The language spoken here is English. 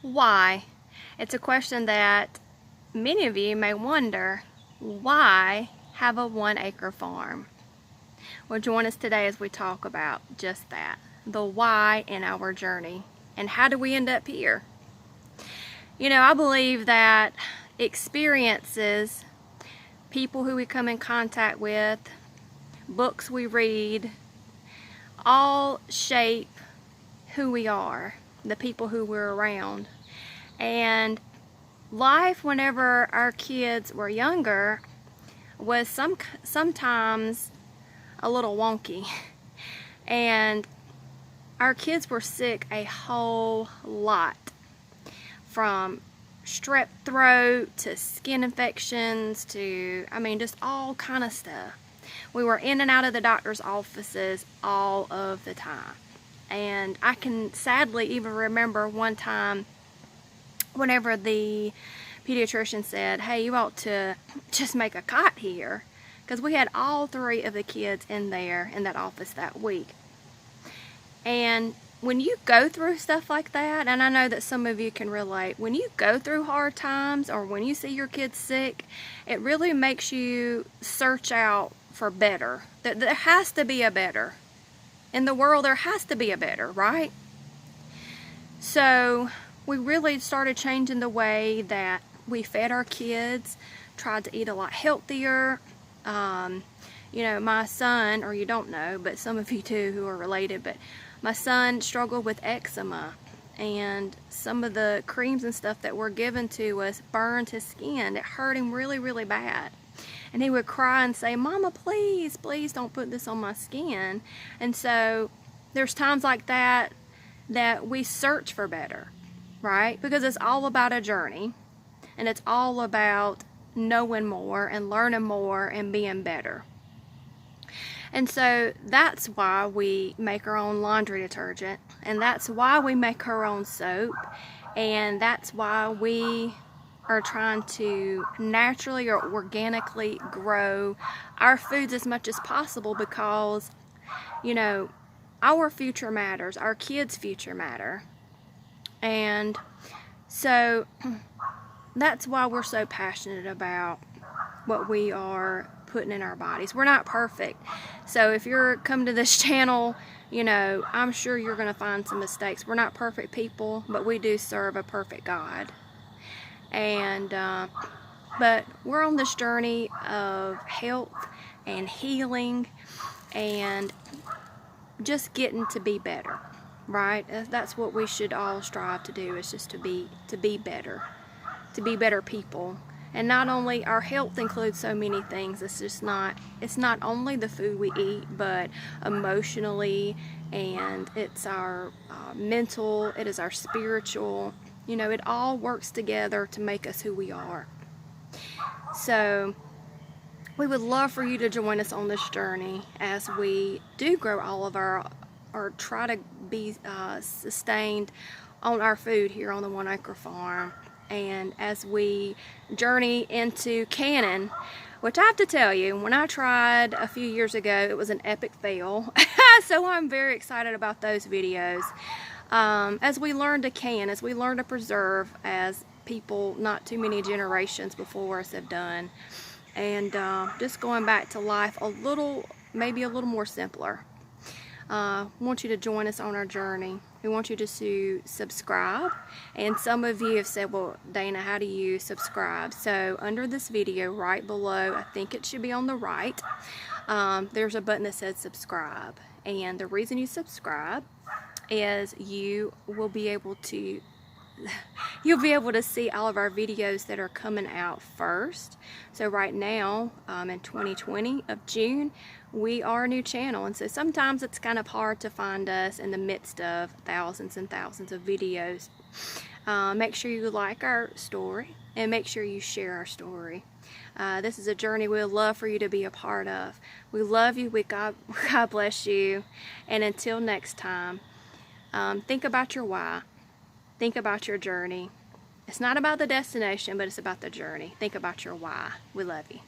Why? It's a question that many of you may wonder. Why have a 1 acre farm? Well, join us today as we talk about just that, the why in our journey, and how do we end up here? You know, I believe that experiences, people who we come in contact with, books we read, all shape who we are, the people who we're around. And life, whenever our kids were younger, was sometimes a little wonky. And our kids were sick a whole lot, from strep throat to skin infections to, just all kind of stuff. We were in and out of the doctor's offices all of the time. And I can sadly even remember one time whenever the pediatrician said, hey, you ought to just make a cot here, because we had all 3 of the kids in there in that office that week. And when you go through stuff like that, and I know that some of you can relate, when you go through hard times or when you see your kids sick, it really makes you search out for better. There has to be a better. In the world, there has to be a better, right? So we really started changing the way that we fed our kids, tried to eat a lot healthier. You know, my son, or you don't know, but some of you too who are related, but my son struggled with eczema, and some of the creams and stuff that were given to us burned his skin. It hurt him really, really bad. And he would cry and say, Mama, please, please don't put this on my skin. And so there's times like that that we search for better, right? Because it's all about a journey, and it's all about knowing more and learning more and being better. And so that's why we make our own laundry detergent, and that's why we make our own soap, and that's why we are trying to naturally or organically grow our foods as much as possible, because, you know, our future matters, our kids' future matter. And so that's why we're so passionate about what we are putting in our bodies. We're not perfect. So if you're come to this channel, you know, I'm sure you're going to find some mistakes. We're not perfect people, but we do serve a perfect God. And but we're on this journey of health and healing and just getting to be better, right? That's what we should all strive to do, is just to be better, to be better people. And not only our health includes so many things, it's not only the food we eat, but emotionally, and it's our mental, it is our spiritual, you know, it all works together to make us who we are. So we would love for you to join us on this journey as we do grow all of our, or try to be sustained on our food here on the 1 Acre Farm. And as we journey into canning, which I have to tell you, when I tried a few years ago, it was an epic fail. So I'm very excited about those videos. As we learn to can, as we learn to preserve, as people not too many generations before us have done. And just going back to life a little, maybe a little more simpler. Want you to join us on our journey. We want you to subscribe, and some of you have said, well, Dana, how do you subscribe? So under this video right below, I think it should be on the right, there's a button that says subscribe, and the reason you subscribe is you will be able to see all of our videos that are coming out first. So right now, in 2020 of June, we are a new channel, and so sometimes it's kind of hard to find us in the midst of thousands and thousands of videos. Make sure you like our story, and make sure you share our story. This is a journey we would love for you to be a part of. We love you. God bless you. And until next time, think about your why. Think about your journey. It's not about the destination, but it's about the journey. Think about your why. We love you.